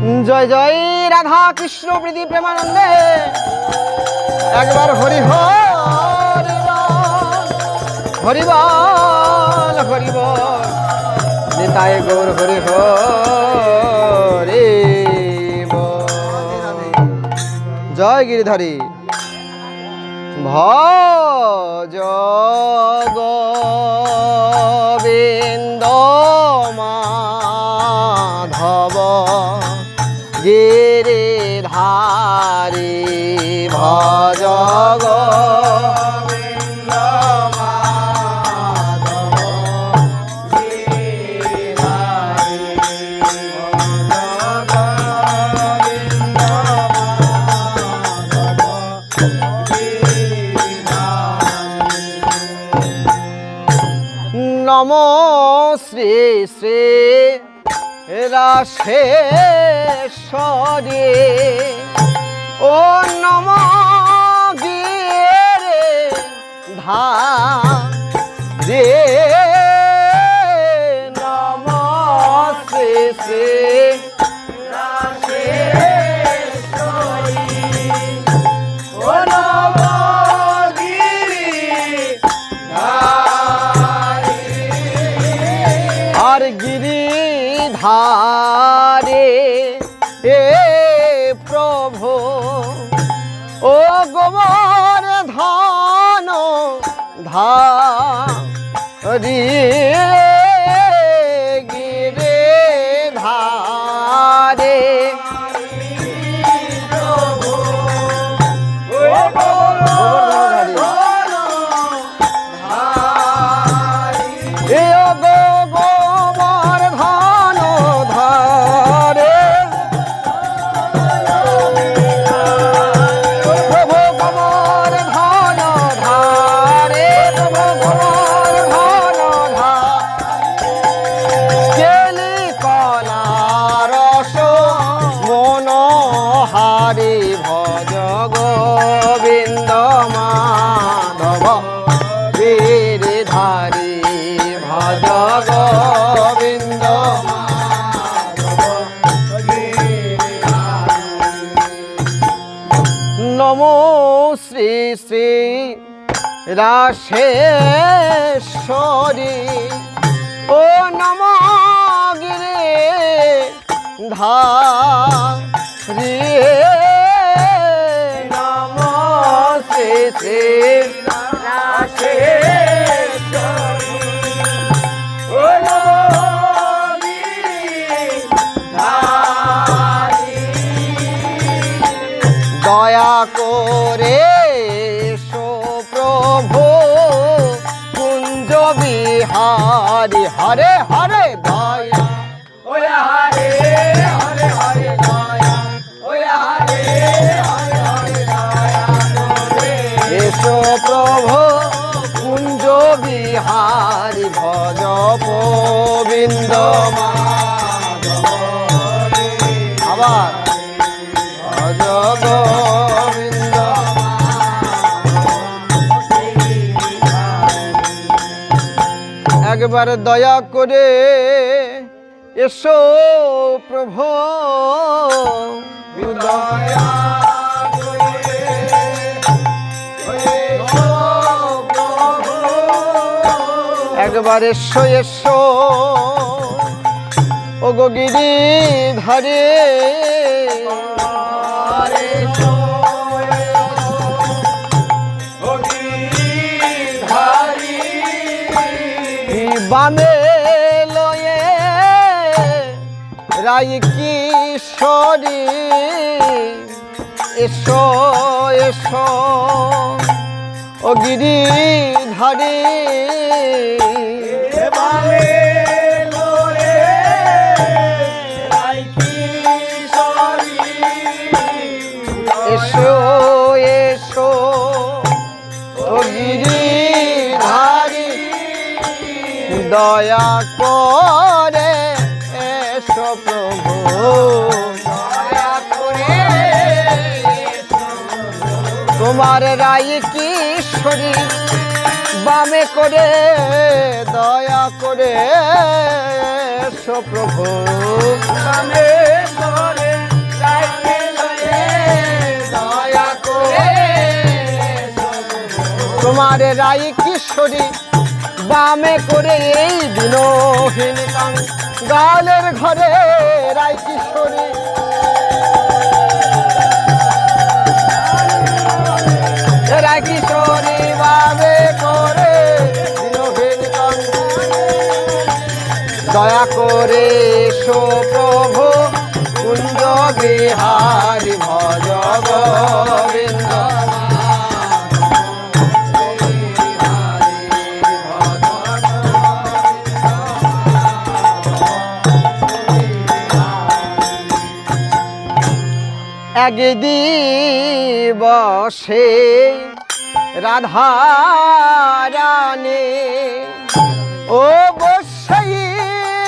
জয় জয় রাধা কৃষ্ণ প্রীতি প্রেমানন্দে একবার হরি হরি বল হরি বল নিতাই গৌর হরি হরি বল। জয় গিরিধারী ভজ গোবিন্দ মাধব গিরিধারী ভজ গোবিন্দ মাধব নমো শ্রী শ্রী রাশেশ্বরী ও নম গিরে ধারে নম শ্রী শ্রী রাশেশ্বরী ও নম আর গিরিধারে এ প্রভু ও গোবর ধন ধারি গিরে ধারে ভজ গোবিন্দ মাধব গিরিধারী ভজ গোবিন্দ নমো শ্রী শ্রী রাশেশ্বরী ও নম গিরে ধারী শ্রী রাশেশ্বরী ও নম গিরিধারী দয়া করে প্রভু কুঞ্জ বিহারী হরে হরে দয়া ওয়া হরে হরে হরে দয়া ওয়া হরে হরে হরে দয়া এসো প্রভু কুঞ্জ বিহারী ভজ গোবিন্দ মাধব আবার ভজ গোবিন্দ একবার দয়া করে এসো প্রভু দয়া একবার এসো এসো ও গো গিরিধারী বামে লয়ে রাই কিশোরী এসো এসো ও গিরিধারী বামে লয়ে রাই কিশোরী এসো এসো ও গিরিধারী দয়া করে এসো প্রভু দয়া করে তোমার রাই কিশোরী বামে করে দয়া করে এসো প্রভু বামে করে আমার রাই কিশোরী বামে করে এই দিনহীন গালের ঘরে রাই কিশোরী রাই কিশোরী বামে করে দিনহীন দয়া করে এসো প্রভু কুঞ্জ বিহারী ভজ গোবিন্দ এক দিবসে রাধা রানী ও বসইনের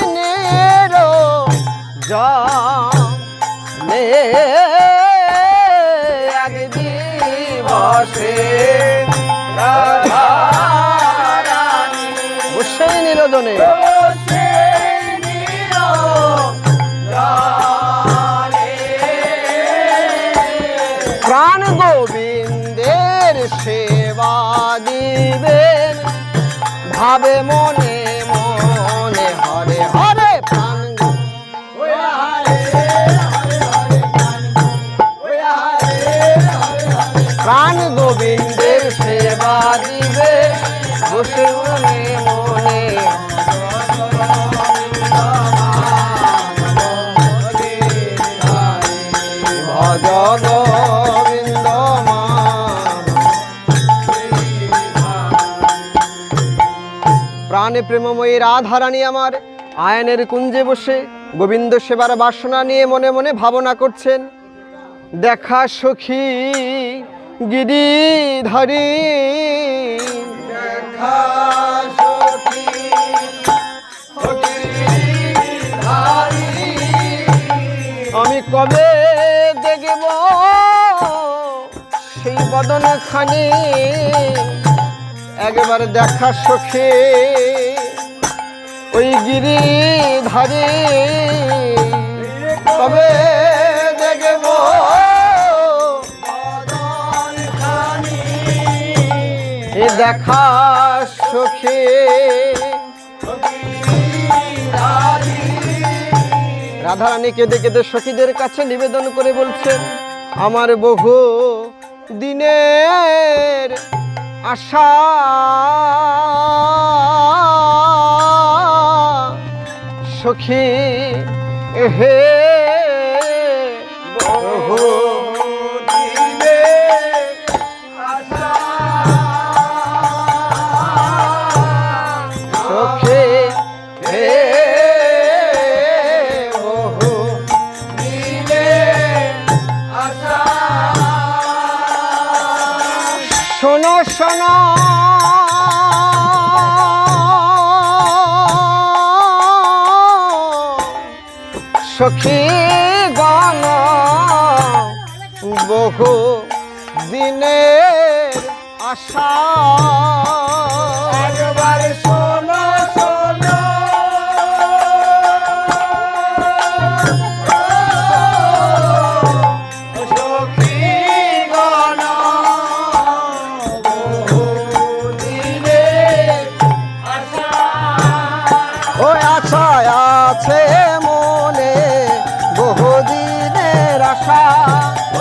জানে এক দিবসে রাধা রানী বসইনের জনে প্রাণ গোবিন্দের সেবা দিবেন ভাবে মনে মনে হরে হরে প্রাণ গোবিন্দের সেবা দিবে বসে মনে মনে ভজ গোবিন্দ প্রাণে প্রেমময়ী রাধারানী আমার আয়নের কুঞ্জে বসে গোবিন্দ সেবার বাসনা নিয়ে মনে মনে ভাবনা করছেন। দেখা সখী গিরিধারী দেখা সখী আমি কবে দেখব সেই বদন খানি একবার দেখা সখী ওই গিরিধারী কবে দেখব এ দেখা সখী রাধারানী কেঁদে কেঁদে সখীদের কাছে নিবেদন করে বলছেন আমার বহু দিনের আশা সখী হে বহু দিনের আশা সখী হে বহু দিনের আশা শোনো শোনো সখী গণ বহু দিনের আশা একবার শোনো শোনো সখী গণ বহু দিনের আশা ও আশা আছে মনে বহুদিনের আশা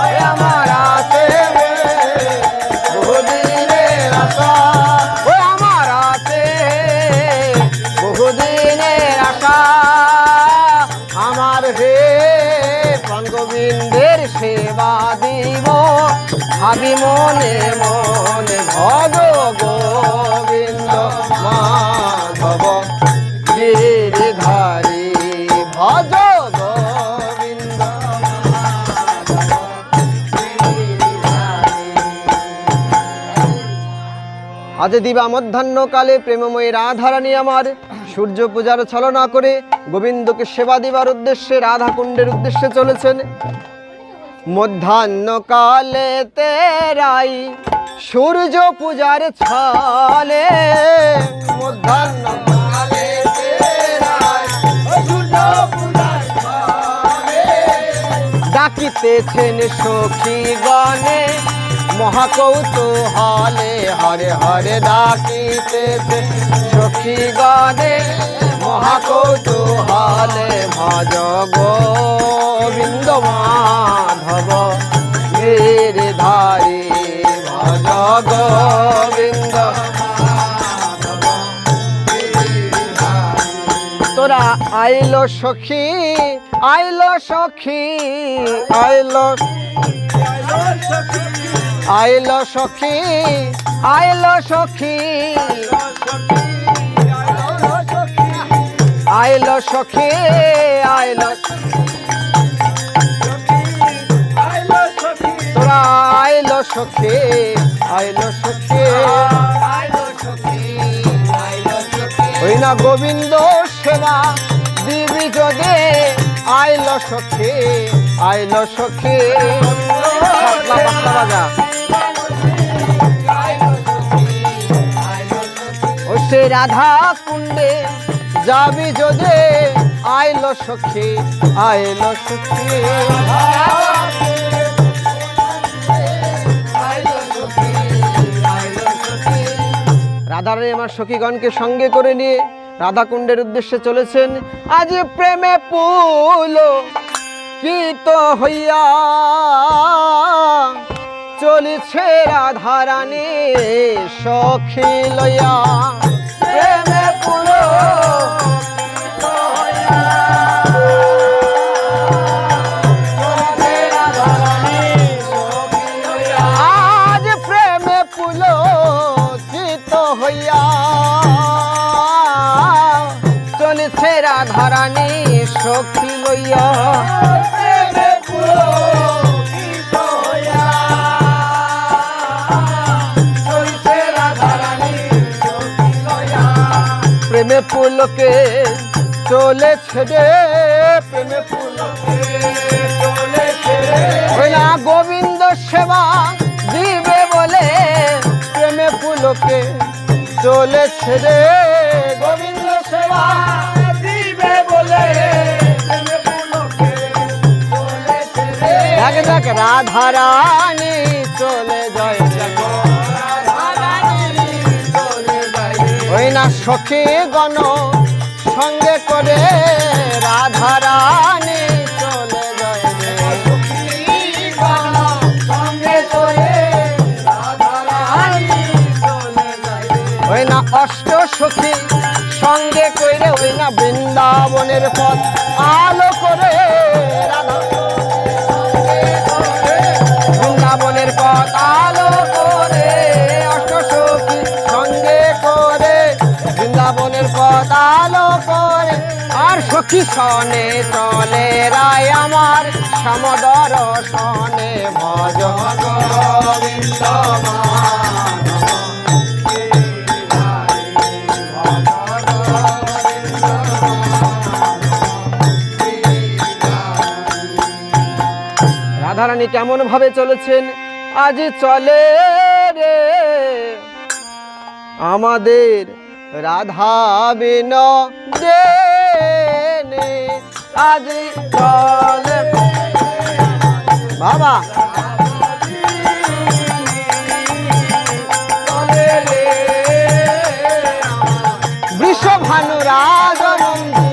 ওই আমার আছে বহুদিনের আশা ওই আমার আছে বহুদিনের আশা আমার হে প্রাণ গোবিন্দের সেবা দিব ভাবি মনে মনে ভজ গোবিন্দ মাধব গিরিধারী ভজ গোবিন্দ আজ দিবা মধ্যাহ্নকালে প্রেমময়ী রাধারানী আমার সূর্য পূজার ছলনা করে গোবিন্দকে সেবা দিবার উদ্দেশ্যে রাধাকুণ্ডের উদ্দেশ্যে চলেছেন। মধ্যাহ্নকালে তেরাই সূর্য পূজার ছলে মধ্যাহ্নকালে তেরাই সূর্য পূজার ছলে ডাকিতেছেন সখী গণে মহাকৌতূহলে হরে হরে ডাকিতেছে সখী গণে মহাকৌতূহলে ভজ গোবিন্দ মাধব গিরিধারী ভজ গোবিন্দ তোরা আইলো সখী আইলো সখী আইলো আইলো সখী আইলো সখী আইলো সখী আইলো তোরা আইলো সখী আইলো সখী ওই না গোবিন্দ সেবা দিবি যদি আইলো সখী আইলো সখী বাজা ও সে রাধা কুণ্ডে যাবি যদি আইলো সখী আইলো সখী রাধারানী আমার সখীগণকে সঙ্গে করে নিয়ে রাধাকুণ্ডের উদ্দেশ্যে চলেছেন। আজ প্রেমে পুল কিত হইয়া চলেছে রাধারানী সখী লইয়া প্রেমে পুল আজ প্রেমে পুল কিত হইয়া চলেছে রাধারানী সখী লইয়া প্রেমে পুলকে চলেছে রে প্রেমে পুলকে চলেছে ওই না গোবিন্দ সেবা দিবে বলে প্রেমে পুলকে চলেছে রে গোবিন্দ সেবা দিবে বলে প্রেমে পুলকে চলেছে রে দেখ দেখ রাধারানী চলে যায় ওই না সখী গণ সঙ্গে করে রাধারানী চলে যায় ওই না অষ্ট সখী সঙ্গে করে ওই না বৃন্দাবনের পথ আলো করে রাধা বৃন্দাবনের পথ আলো করে অষ্ট সখী সঙ্গে করে বৃন্দাবনের পথ আলো করে আর সখী সনে চলে রায় আমার সমদর সনে ভজ গোবিন্দ রাধারানী কেমন ভাবে চলেছেন আজ চলে রে আমাদের রাধা বিনোদিনী আজ চলে বাবা বৃষভানু রাজনন্দী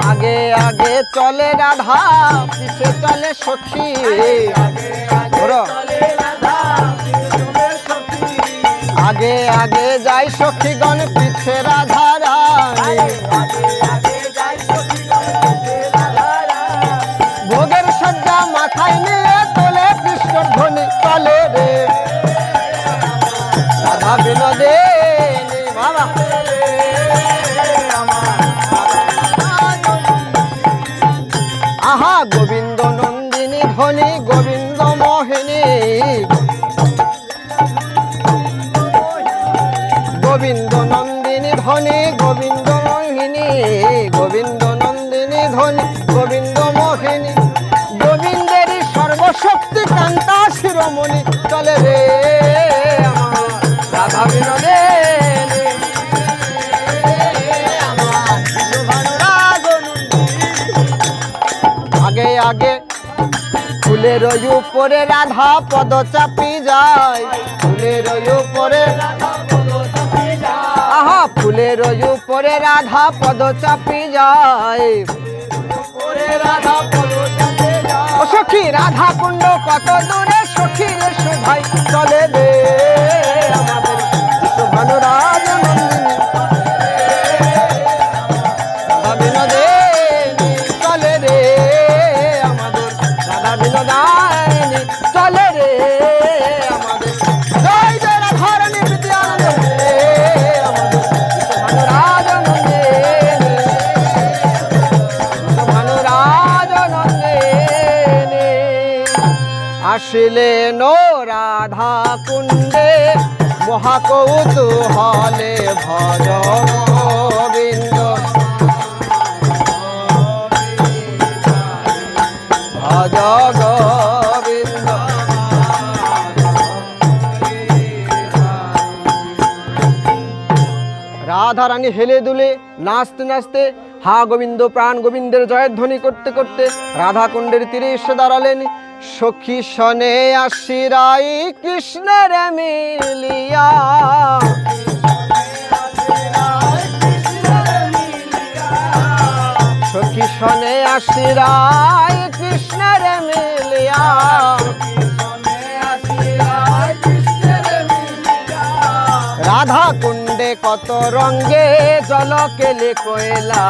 আগে আগে চলে রাধা পিছে চলে সখী আগে আগে যাই সখীগণ পিছে রাধা রানী ভোগের সজ্জা মাথায় নিয়ে তোলে কৃষ্ণ ধ্বনি চলে রে রাধা বিনোদিনী বাবা আহা গোবিন্দ নন্দিনী ধ্বনি গোবিন্দ মোহিনী গোবিন্দ নন্দিনী ধ্বনি গোবিন্দ মোহিনী গোবিন্দ নন্দিনী ধ্বনি গোবিন্দ মোহিনী গোবিন্দেরই সর্বশক্তি কান্তা শিরোমণি চলে রে আমার রাধা বিনোদিনী আগে আগে ফুলের উপরে রাধা পদ চাপি যায়, ফুলের উপরে আহা ফুলের উপরে রাধা পদ চাপি যায়, ও সখী রাধা কুণ্ড কত দূরে, সখীর শোভাই চলে রে আমাদের ভানুরাজ নন্দিনী রাধা বিনোদিনী চলে রে আমাদের রাধা বিনোদিনী চলে রে আমাদের। জয় জয় রাধারানী বিদ্যানন্দ আমাদের ভানুরাজ নন্দিনী ভানুরাজ নন্দিনী। আসিলেন রাধা কুণ্ডে মহাকৌতূহলে ভজ গোবিন্দ ভজ গোবিন্দ। রাধারানী হেলে দুলে নাচতে নাচতে হা গোবিন্দ প্রাণ গোবিন্দের জয়ধ্বনি করতে করতে রাধাকুণ্ডের তীরে এসে দাঁড়ালেন। সখী শনে আশিরাই কৃষ্ণের মিলিয়া, সখী শনে আশিরাই কৃষ্ণের মিলিয়া, রাধা কুণ্ডে কত রঙ্গে জল কেলে কয়লা,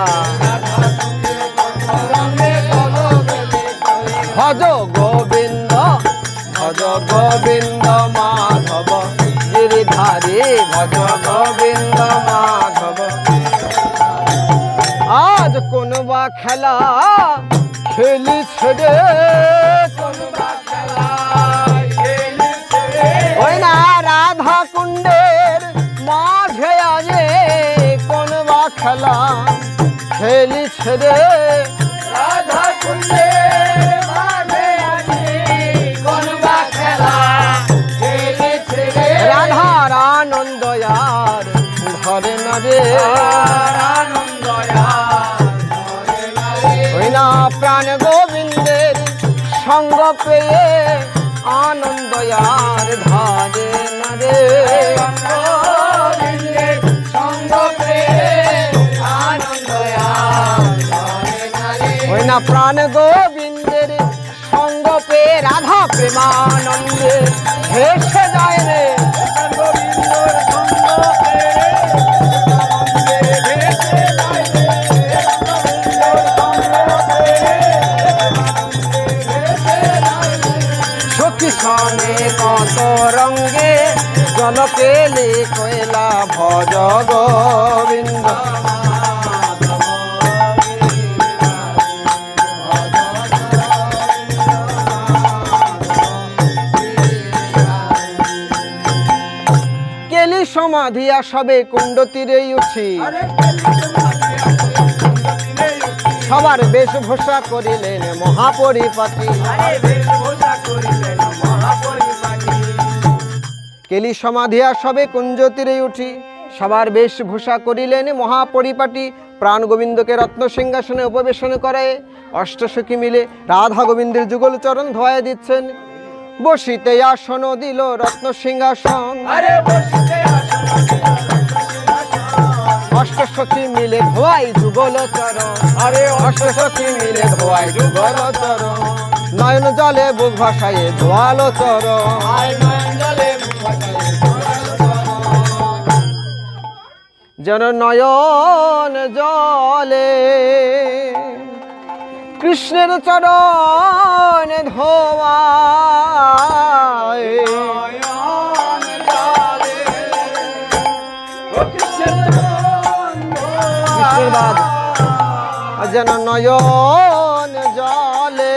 ভজ গোবিন্দ ভজ গোবিন্দ মাধব গিরিধারী ভজ গোবিন্দ মাধব। আজ কোন বা খেলা খেলিছে রে, ওই না রাধা কুণ্ডের মাঝে আজে কোন বা খেলা খেলিছে রে, রাধা কুণ্ডের মাঝে আজে কোন বা খেলা খেলিছে রে, রাধার আনন্দ আর ধরে না রে, ওই না প্রাণ গোবিন্দের সঙ্গ পেয়ে আনন্দ আর ধরে না রে, ওই না প্রাণ গোবিন্দের সঙ্গ পেয়ে রাধা প্রেমানন্দে ভেসে যায় রে, সখী শনে কত রঙ্গে জল কেলে কয়লা ভজ গোবিন্দ। কেলি সমাধিয়া সবে কুণ্ড তীরেই উঠি, সবার বেশভূষা করিলেন মহাপরিপাটি, কেলি সমাধিয়া সবে কুঞ্জ তীরে উঠি, সবার বেশভূষা করিলেন মহাপরিপাটি। প্রাণ গোবিন্দকে রত্ন সিংহাসনে উপবেশন করে অষ্টসখী মিলে রাধা গোবিন্দের যুগল চরণ ধোয়া দিচ্ছেন। বসিতে আসন দিল রত্ন সিংহাসন, অষ্টসখী মিলে ধোয়াই যুগল চরণ, আরে অষ্টসখী মিলে ধোয়াই যুগল চরণ, নয়ন জলে বুক ভাসায়ে ধোয়ালো চরণ, যেন নয়ন জলে কৃষ্ণের চরণ ধোয়ায়, যেন নয়ন জলে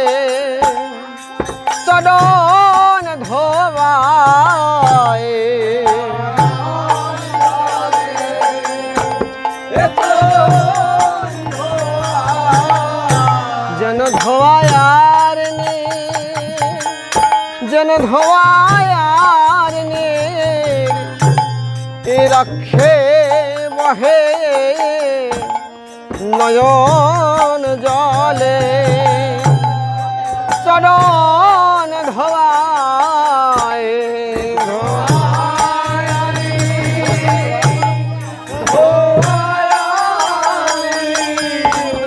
চরণ ধোয়ায়, যেন ধোয়ায়ার নে, যেন ধোয়ায়ার নে রক্ষে বহে নয়ন জলে চরণ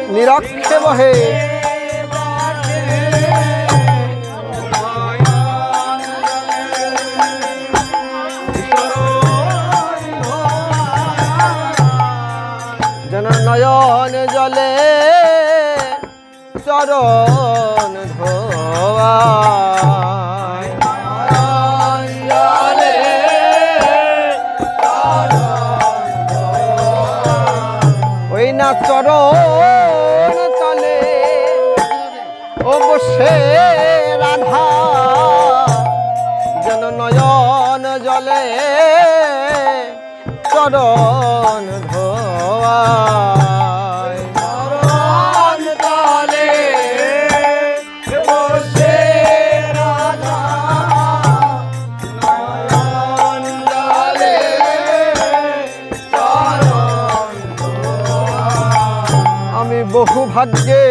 নিরক্ষে বহে যেন নয়ন জলে চরণ ধোয়া ওই না চরণ তলে ও বসে রাধা যেন নয়ন জলে চরণ ধোয়া বহু ভাগ্যে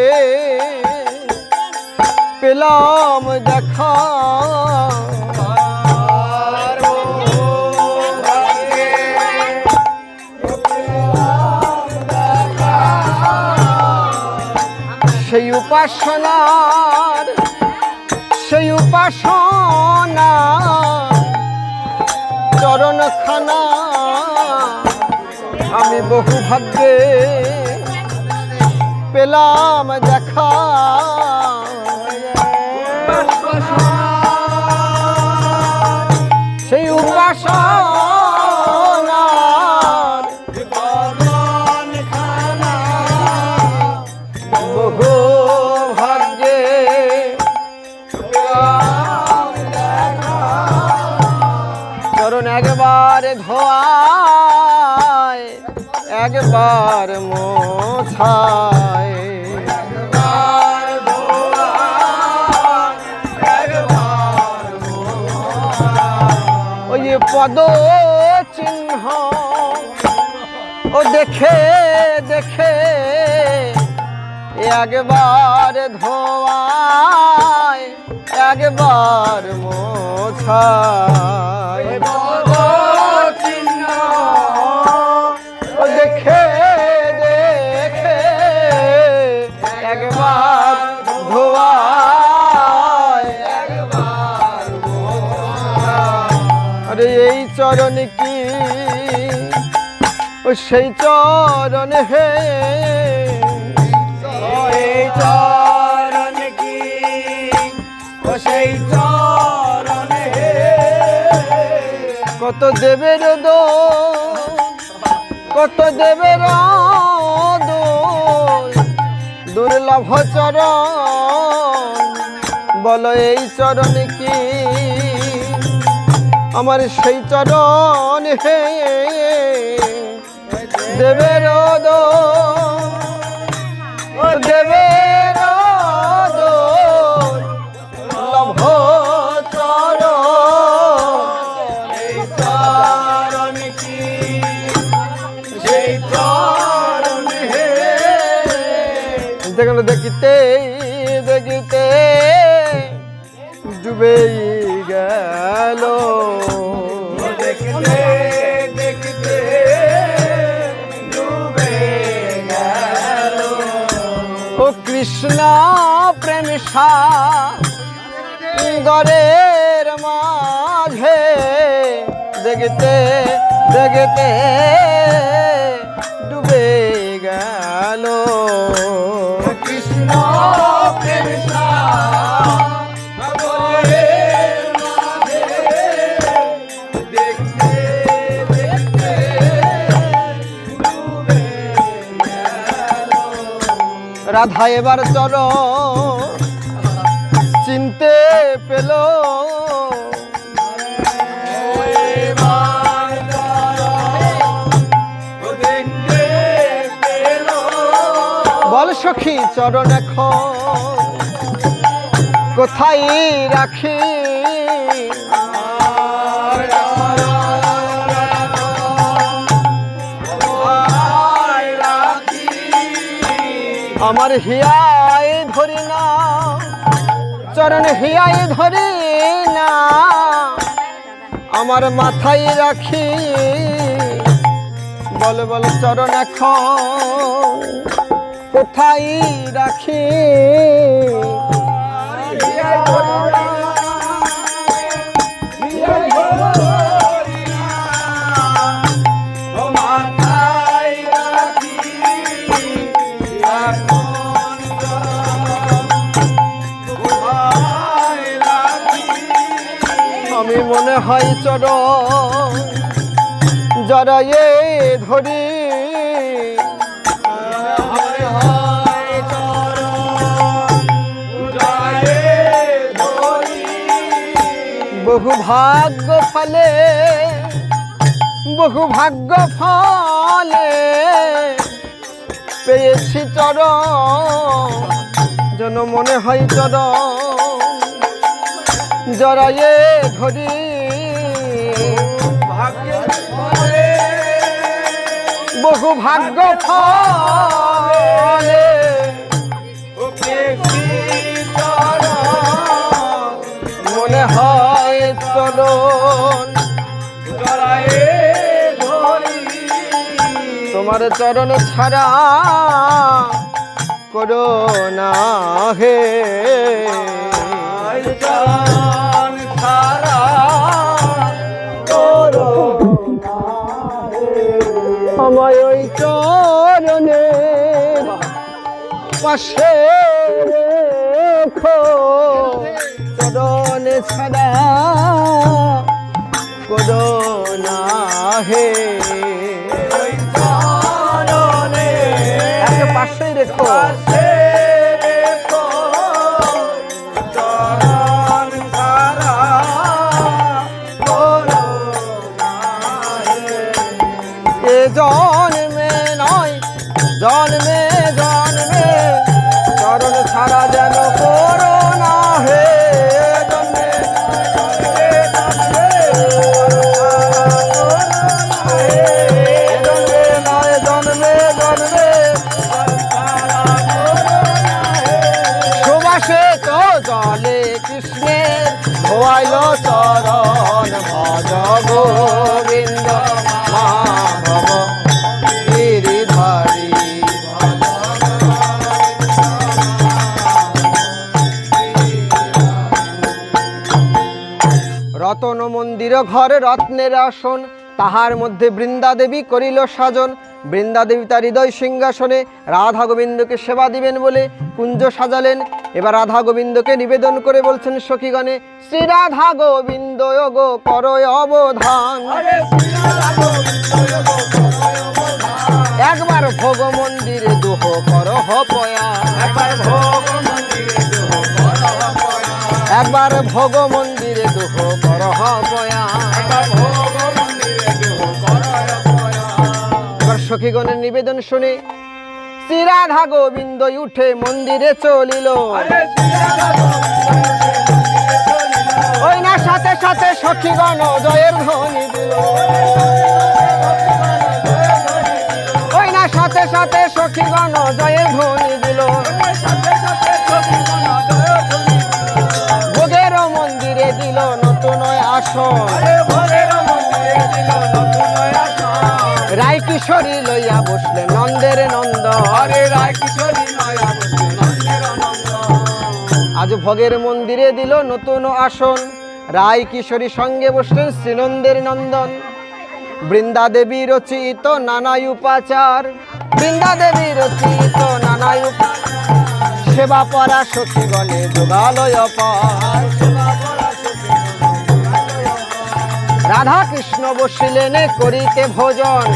পেলাম দেখা সেই উপাসনার চরণখানা আমি বহু ভাগ্যে পেলাম দেখা সেই উপাসনার বহু ভাগ্যে চরণ একবার ধোয়ায় একবার মোছায় ওই পদ চিহ্ন ও দেখে দেখে একবার ধোয়ায় একবার মোছায় দেখে দেখে একবার ধোয়ায় একবার আরে এই চরণ কি ও সেই চরণ হে এই চরণ কি ও সেই চরণ হে কত দেবের কত দেবের দুর্লভ চরণ বলো এই চরণ কি আমার সেই চরণ হে দেবের দেবের দুর্লভ চরণ এই চরণ কি সেই চরণ হে যেখানে দেখিতে দেখিতে ডুবে গেল দেখতে দেখতে ডুবে গেল ও কৃষ্ণ প্রেম সাগরের মাঝে দেখতে দেখতে ডুবে গেল কৃষ্ণ প্রেম রাধা এবার চরণ চিনতে পেল বল সখী চরণ এখন কোথায় রাখি আমার হিয়ায় ধরি না চরণ হিয়ায় ধরি না আমার মাথায় রাখি বল বল চরণ এখন কোথায় রাখি আমি মনে হয় চরণ জড়ায়ে ধরি বহু ভাগ্য ফলে পেয়েছি চরণ যেন মনে হয় চরণ জড়ায়ে ধরি বহু ভাগ্য ফলে মনে হয় চরণ তোমার চরণ ছাড়া করো না হে আমায় ওই চরণের পাশে রেখো চরণ ছাড়া করো না হে পাশেই রেখো জন্মে নয় জন্মে জন্মে চরণ ছাড়া যেন করো না হে জন্মে নয় জন্মে জন্মে সুবাসে তো জলে কৃষ্ণের ধোয়াইল চরণ ভজ গোবিন্দ মাধব গিরিধারী রতন মন্দির ঘরে রত্নের আসন তাহার মধ্যে বৃন্দা দেবী করিল সাজন বৃন্দা দেবী তার হৃদয় সিংহাসনে রাধা গোবিন্দকে সেবা দিবেন বলে কুঞ্জ সাজালেন এবার রাধা গোবিন্দকে নিবেদন করে বলছেন সখীগণে শ্রী রাধা গোবিন্দ গো করয় অবধান একবার ভোগ মন্দিরে দুহ করহ পয়া একবার ভোগ মন্দিরে দুহ করহ পয়া এবার সখীগণের নিবেদন শুনে শ্রী রাধা গোবিন্দ উঠে মন্দিরে চলিল ওই না সাথে সাথে সখীগণ জয়ের ধ্বনি দিল ওই না সাথে সাথে সখীগণ জয়ের ধ্বনি দিল ভোগের মন্দিরে দিল নতুন আসন রায় কিশোরী লইয়া বসলে নন্দের নন্দ আজ ভোগের মন্দিরে দিল নতুন আসন রায় কিশোরী সঙ্গে বসলেন শ্রীনন্দের নন্দন বৃন্দা দেবী রচিত নানা উপাচার বৃন্দা দেবী রচিত নানা সেবা পরা সখীগণে যোগালয় পার রাধা কৃষ্ণ বসিলেন করিতে ভোজন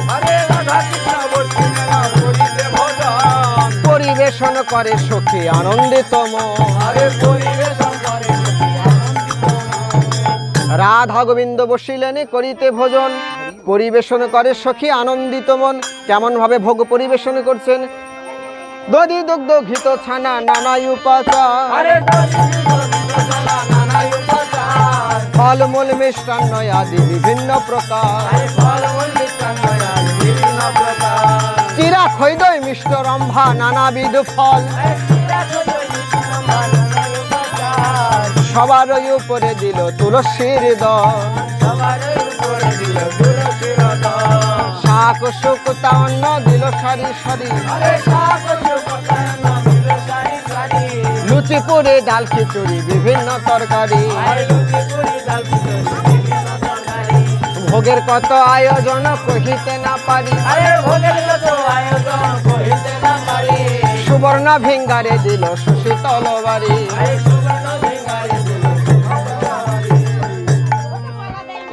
পরিবেশন করে সখী আনন্দিতম রাধা গোবিন্দ বসিলেন করিতে ভোজন পরিবেশন করে সখী আনন্দিত মন কেমন ভাবে ভোগ পরিবেশন করছেন দধি দুগ্ধ ঘৃত ছানা নানা উপাচার ফলমূল মিষ্টান্ন আদি বিভিন্ন প্রকার চিরা খৈদয় মিষ্ট রম্ভা নানাবিধ ফল সবার উপরে দিল তুলসীর দল শাক শুকতা অন্ন দিল সারি সারি, লুচি পুরি ডাল খিচুড়ি বিভিন্ন তরকারি, ভোগের কত আয়োজন কহিতে না পারি, সুবর্ণ ভিঙ্গারে দিল সুশীতল বাড়ি।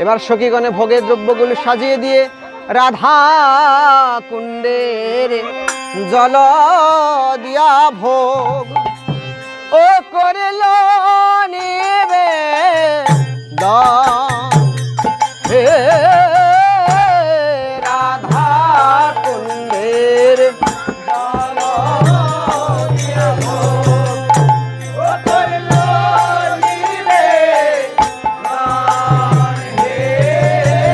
এবার সখীগণে ভোগের দ্রব্যগুলো সাজিয়ে দিয়ে রাধা কুণ্ডের জল দিয়া ভোগ ও করিল নিবেদন। হে রাধা কুণ্ডের জল দিয়া ভোগ ও করিল নিবেদন।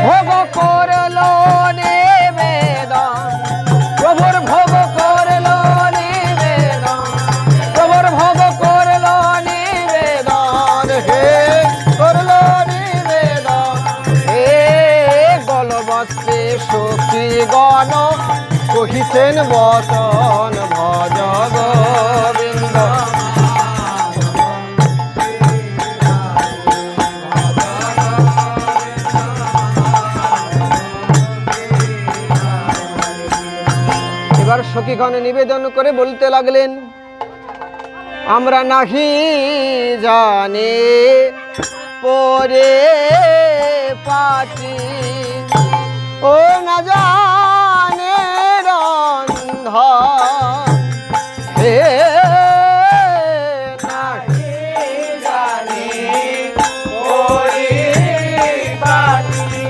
ভোগ করল নিবেদন, প্রভুর ভোগ করল নিবেদন, প্রভুর ভোগ করল নিবেদন। হে করল নিবেদন, হে গলবস্ত্রে সখী গণ কহিতেন বচন ভজ গোবিন্দ। এবার সখীগণে নিবেদন করে বলতে লাগলেন, আমরা নাহি জানে পরে পাটি, ও না জানে রন্ধ। হে নাহি জানে পরে পাটি,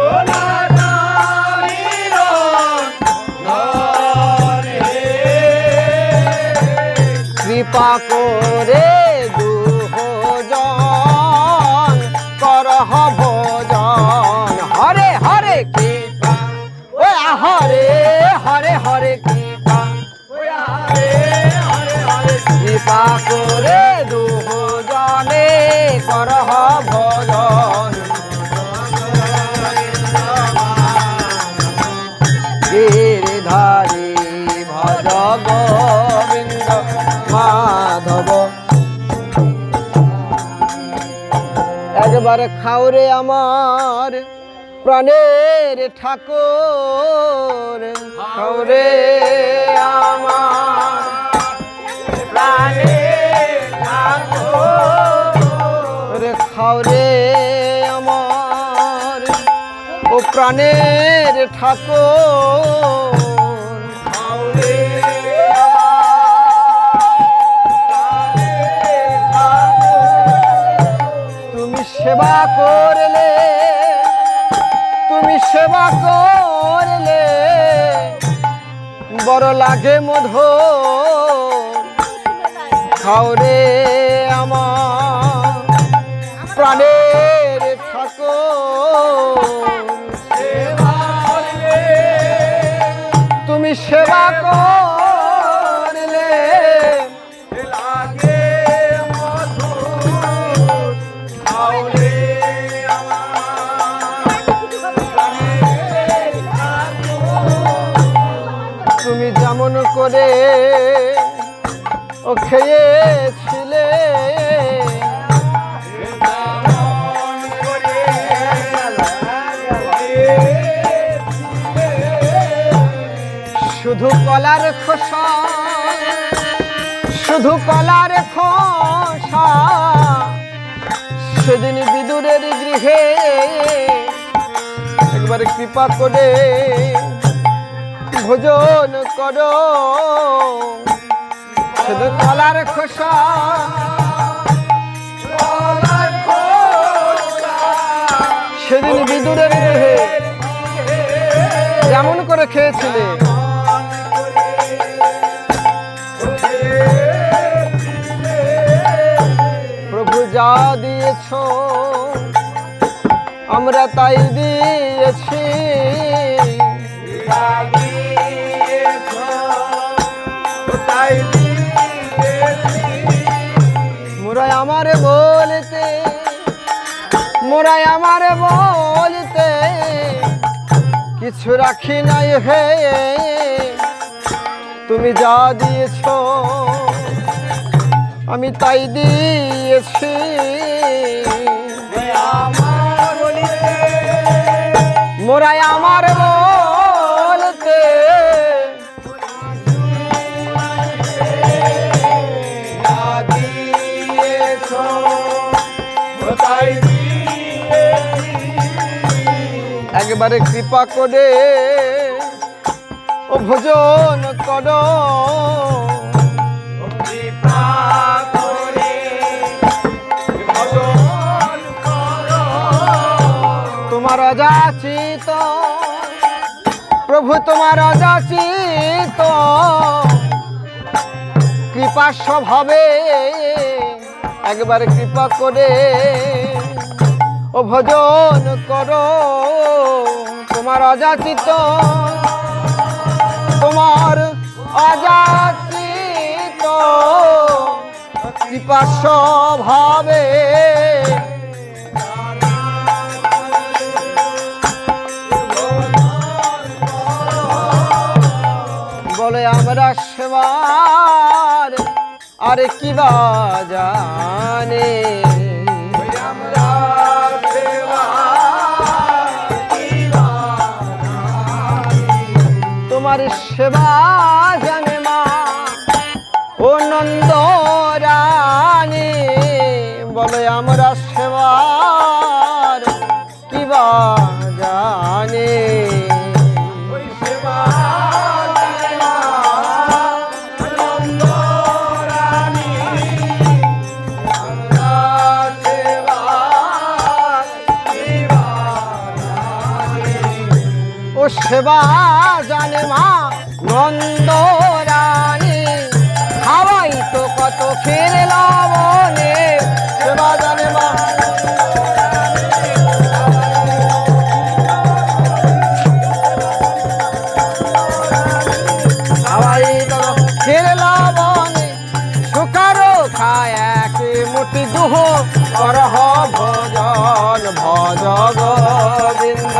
ও না জানে রন্ধ। কৃপা করে দুজন করহ ভোজন। হরে হরে কৃপা ও হরে হরে হরে কৃপা ও হরে হরে হরে কৃপা করে দুজনে করহ ভোজন। গিরিধারী ভজ গোবিন্দ মাধব। একবার খাওরে আমার প্রাণের ঠাকুর, খাওরে আমার প্রাণের ঠাকুর, খাওরে আমার ও প্রাণের ঠাকুর। সেবা করলে, তুমি সেবা করলে বড় লাগে মধুর। খাওরে আমার প্রাণের ঠাকুর, তুমি সেবা করলে লাগে মধুর। খাওরে তুমি যেমন করে ও খেয়েছিলে, শুধু কলার খোসা, শুধু কলার খোসা, সেদিন বিদুরের গৃহে একবার কৃপা করে ভোজন করো। শুধু কলার খোসা, সেদিন বিদুরের গৃহে যেমন করে খেয়েছিলে, প্রভু যা দিয়েছ আমরা তাই দিয়েছি। মোরাই আমার বলতে, মোরাই আমার বলতে কি কিছু রাখি নাই হে, তুমি যা দিয়েছ আমি তাই দিয়েছি। মোরাই আমার বলতে একবারে কৃপা করে ও ভোজন করো, তোমার অযাচিত প্রভু, তোমার অযাচিত কৃপা স্বভাবে একবার কৃপা করে ও ভজন করো। তোমার অযাচিত, তোমার অযাচিত কৃপা স্বভাবে বলে আমরা সেবার আরে কি বা জানে, তোমার সেবা জানে মা ও নন্দ রানী, বলে আমরা সেবার কি বা জানে। ও সেবা জানে মা নন্দ রানী, হাওয়াই তো কত ফিরে লবণে, সেবা জানে মা হাওয়াই তো ফিরে লবণে, শুকারো খায় এক মুঠি দুহ করহ ভজন, ভজ গোবিন্দ।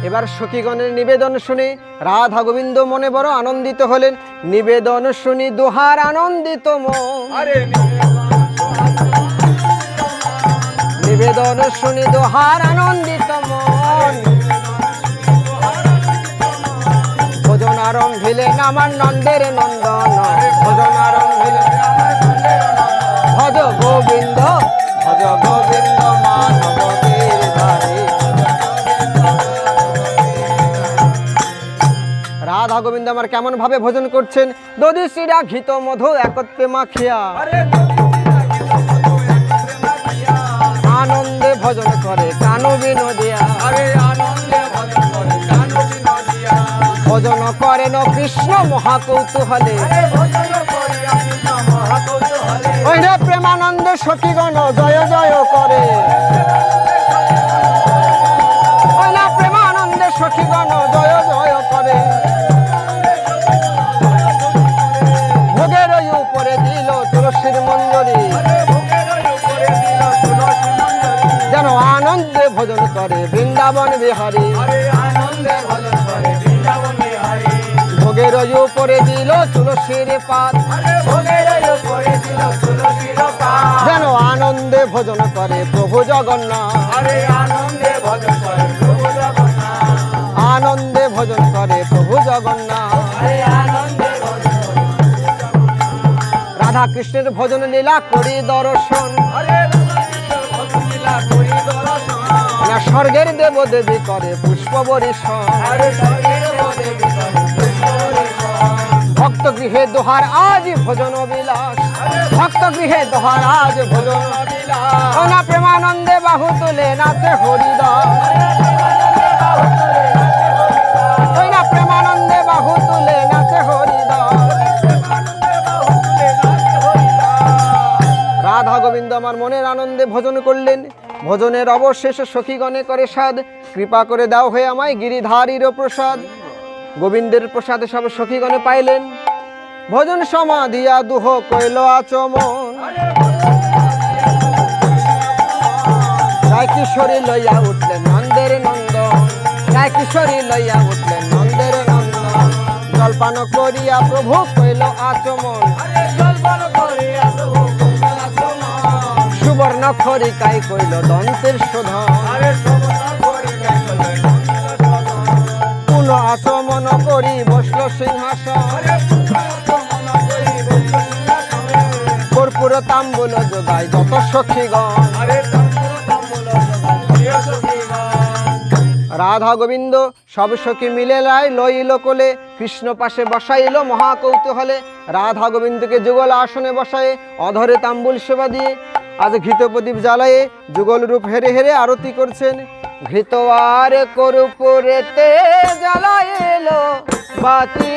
এবার সখীগণের নিবেদন শুনে রাধা গোবিন্দ মনে বড় আনন্দিত হলেন। নিবেদন শুনি দোহার আনন্দিত মন, নিবেদন শুনি দোহার আনন্দিত মন, ভজন আরম্ভিলেন আমার নন্দের নন্দন, ভজন আরম্ভিলেন ভজ গোবিন্দ, ভজ গোবিন্দ মাধবের ধারে। রাধা গোবিন্দ আমার কেমন ভাবে ভোজন করছেন, দধি শিরা ঘিত মধু একত্রে মাখিয়া আনন্দে ভজন করে কানু বিনোদিয়া, ভজন করেন কৃষ্ণ মহাকৌতূহলে, ওই রে প্রেমানন্দে সখীগণ জয় জয় করে, ওই না প্রেমানন্দে সখীগণ জয় জয় করে। ভোগের উপরে দিল তুলসীর মঞ্জরি, যেন আনন্দে ভজন করে বৃন্দাবন বিহারী, ভোগের উপরে দিল তুলসীর পাত, যেন আনন্দে ভজন করে প্রভু জগন্নাথ, আনন্দে ভজন করে প্রভু জগন্নাথ। রাধা কৃষ্ণের ভজন লীলা করি দর্শন, না স্বর্গের দেব দেবী করে পুষ্প বরিশন, ভক্ত গৃহে দোহার আজ ভজন বিলাস, ভক্ত গৃহে দোহার আজ ভজন বিলাস, না প্রেমানন্দে বাহু তুলে নাচে হরিদাস, না প্রেমানন্দে বাহু তুলে নাচে হরিদাস। রাধা গোবিন্দ আমার মনের আনন্দে ভজন করলেন। ভজনের অবশেষে সখীগণে করে সাধ, কৃপা করে দাও হয়ে আমায় গিরিধারীর প্রসাদ। গোবিন্দের প্রসাদে সব সখীগণে পাইলেন। ভোজন সমাধিয়া দুহ কইল আচমন গায় কিশোরী লইয়া উঠলেন নন্দের নন্দন গায় কিশোরী লইয়া উঠলেন নন্দের নন্দন জলপান করিয়া প্রভু কইল আচমন সুবর্ণ খরিকায় কইল দন্তের শোধন পুনঃ আচমন করি বসল সিংহাসন কর্পূর তাম্বুল যোগায় যত সখীগণ রাধা গোবিন্দ সব সখী মিলে লাই লইল কোলে কৃষ্ণ পাশে বসাইল মহাকৌতূহলে রাধা গোবিন্দকে যুগল আসনে বসায়ে অধরে তাম্বুল সেবা দিয়ে আজ ঘৃত প্রদীপ জ্বালায়ে যুগল রূপ হেরে হেরে আরতি করছেন ঘৃত আর কর্পূরেতে জ্বালাইল বাতি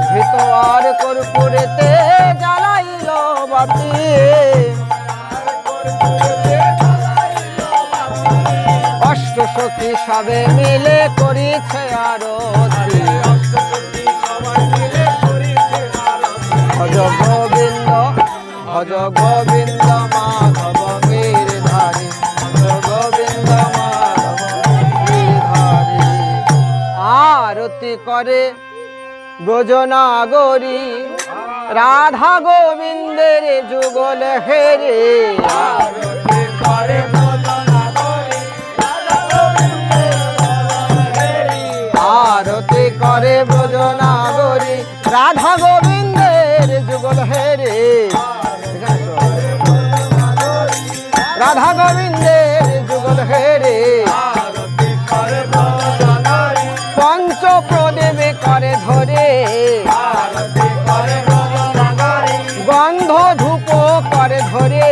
ঘৃত আর কর্পূরেতে জ্বালাইল বাতি অষ্ট সখী সবে মিলে করিছে আরতি ভজ গোবিন্দ ভজ গোবিন্দ মাধব গিরিধারী ভজ গোবিন্দ মাধব গিরিধারী আরতি করে ব্রজনাগরী রাধা গোবিন্দের যুগল হেরে আরতি করে আরতি করে ব্রজনাগরী রাধা গোবিন্দের যুগল হেরে রাধা গোবিন্দের যুগল হেরে পঞ্চ প্রদেবে করে ধরে গন্ধ ধূপ করে ধরে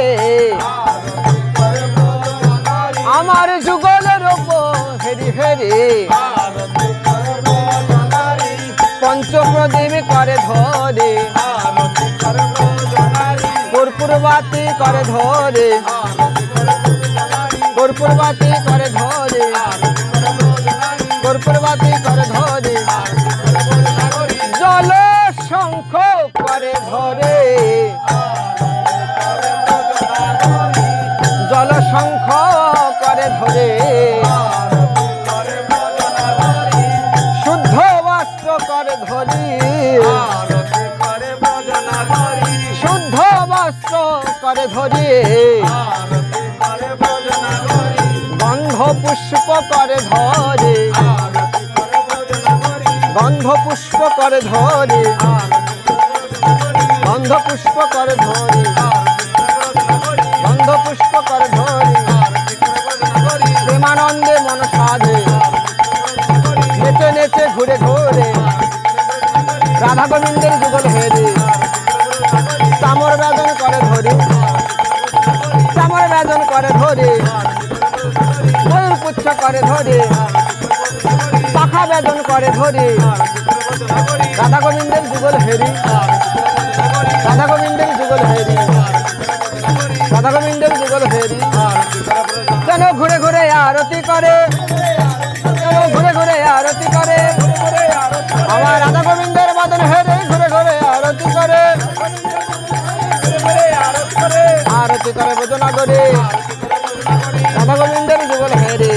আমার যুগলের ওপর হেরি হেরে পঞ্চপ্রদীপ করে ধরে কর্পূরবাতি করে ধরে কর্পূরবাতি করে ধরে কর্পূরবাতি করে ধরে জল শঙ্খ করে ধরে জল শঙ্খ করে ধরে শুদ্ধ বস্ত্র করে ধরি শুদ্ধ বস্ত্র করে ধরি গন্ধ পুষ্প করে ধরে গন্ধ পুষ্প করে ধরে গন্ধ পুষ্প করে ধরে গন্ধ পুষ্প করে ধরে প্রেমানন্দে মন সাধে নেচে নেচে ঘুরে ঘুরে রাধা গোবিন্দের যুগল হেরে চামর বেদন করে ধরে চামর বেদন করে ধরে ময়ূর পুচ্ছ করে ধরে পাখা বেদন করে ধরে রাধা গোবিন্দের যুগল হেরি রাধা গোবিন্দের যুগল হেরি রাধা গোবিন্দের যুগল হেরি কেন ঘুরে ঘুরে আরতি করে কেন ঘুরে ঘুরে আরতি করে আমার রাধা গোবিন্দের বাদন হেরে ঘুরে ঘুরে আরতি করে আরতি করে ভোজনা করে রাধা গোবিন্দের যুগল হেরে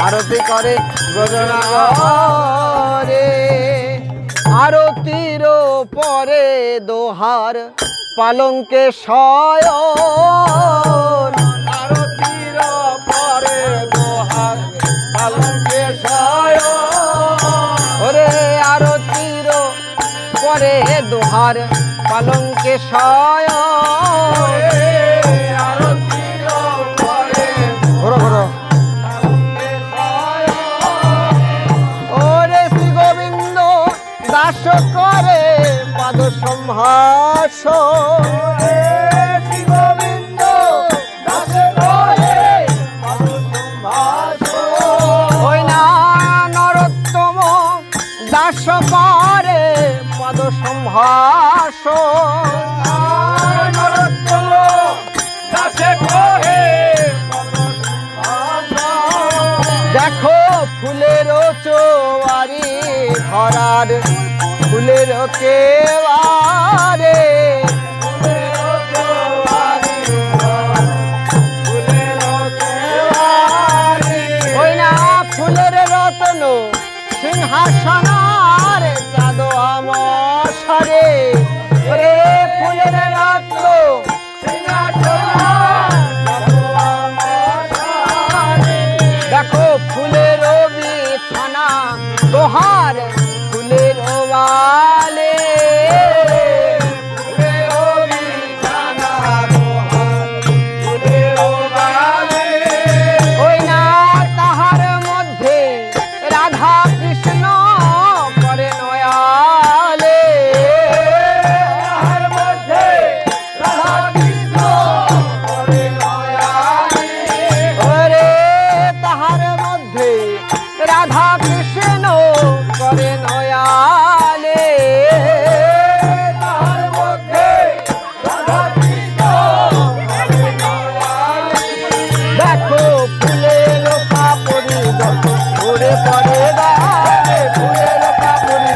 আরতি করে ভোজনা করে আরতির পরে দোহার পালঙ্কে শয়ন আরতির পরে দোহার পালঙ্কে শয়ন ওরে আরতির পরে দোহার পালঙ্কে শয়ন আরতির পরে ঘোরো ঘোরো ওরে শ্রী গোবিন্দ দাস করে পাদ সম্ভাষণ শ্রী গোবিন্দ দাস করে পাদ সম্ভাষণ ওই না নরোত্তম দাস করে পাদ সম্ভাষণ নরোত্তম দাস করে পাদ সম্ভাষণ দেখো দোহার ফুলের কেবারে ওই না ফুলের রতন সিংহাসনার চাঁদ আমসারে ওরে ফুলের রত্ন দেখো ফুলের বিছানা দোহার ফুলের ওয়ালে ওই না তাহার মধ্যে রাধা কৃষ্ণ করে নয়ালে ওরে তাহার মধ্যে রাধা কৃষ্ণ করে নয়ালে দেখো ফুলের কাপড়ি যত ঘুরে পড়ে গায়ে ফুলের কাপড়ি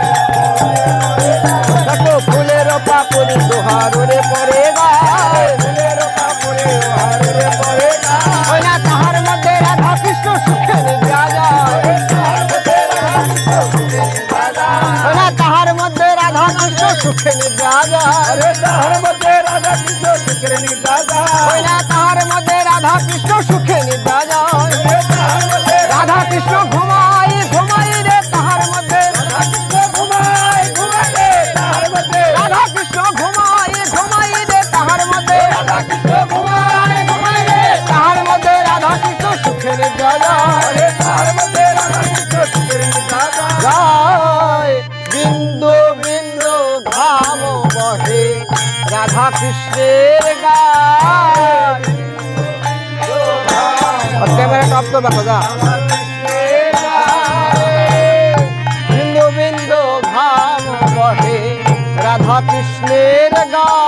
দেখো ফুলের কাপড়ি দোহার ওরে পড়ে গায়ে ফুলের কাপড়ি দোহার ওরে পড়ে গায়ে ওই না তাহার মধ্যে রাধা কৃষ্ণ সুখে নিদ্রা যায় ওই না তাহার মধ্যে রাধা কৃষ্ণ সুখে নিদ্রা যায় তাহার মধ্যে রাধা কৃষ্ণ সুখে নিদ্রা যায় ওই না তাহার মধ্যে রাধা কৃষ্ণ সুখে নিদ্রা যায় রাধা কৃষ্ণ ঘুমাই ঘুমাই রে তাহার মধ্যে রাধা কৃষ্ণ ঘুমাই ঘুমাই রে তাহার মধ্যে রাধা কৃষ্ণ ঘুমাই ঘুমাই রে তাহার মধ্যে রাধা কৃষ্ণ ঘুমাই ঘুমাই রে তাহার মধ্যে রাধা কৃষ্ণ সুখে নিদ্রা যায় তাহার মধ্যে রাধা কৃষ্ণ সুখে নিদ্রা যায় বিন্দু বিন্দু ঘাম বহে রাধা কৃষ্ণের গায় ক্যামেরা টপ তো দেখো যা বিন্দু বিন্দু ঘাম বহে রাধা কৃষ্ণের গায়